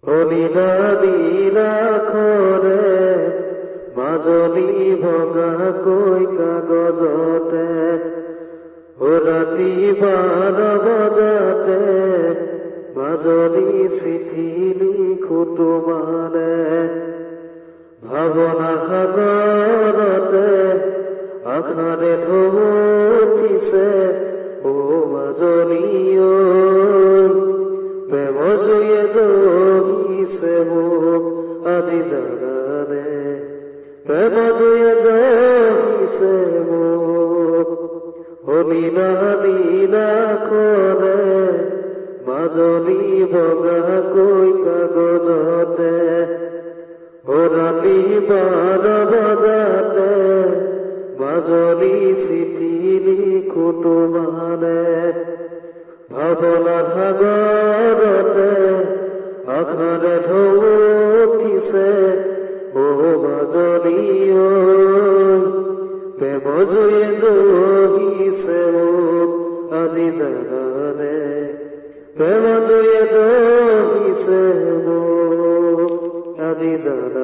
নীলা নীলা খৰে মাজনী ভঙাকৈ কাগজতে ৰাতি 12 বজাতে মাজনী চিঠি লিখো তোমালে ভাৱনা সাগৰতে আঘাৰে ঢৌ উঠিছে ও মাজনী প্ৰেমৰ জুয়ে জহিছে মোক আজি জানানে প্ৰেমৰ জুয়ে জহিছে মোক নীলা নীলা খৰে মাজনী ভঙাকৈ কাগজতে ৰাতি 12 বজাতে মাজনী চিঠি লিখো তোমালে ভাৱনাৰ সাগৰতে আঘাৰে ঢৌ উঠিছে ও মাজনী প্ৰেমৰ জুয়ে জহিছে মোক আজি জানানে প্ৰেমৰ জুয়ে জহিছে মোক আজি জানানে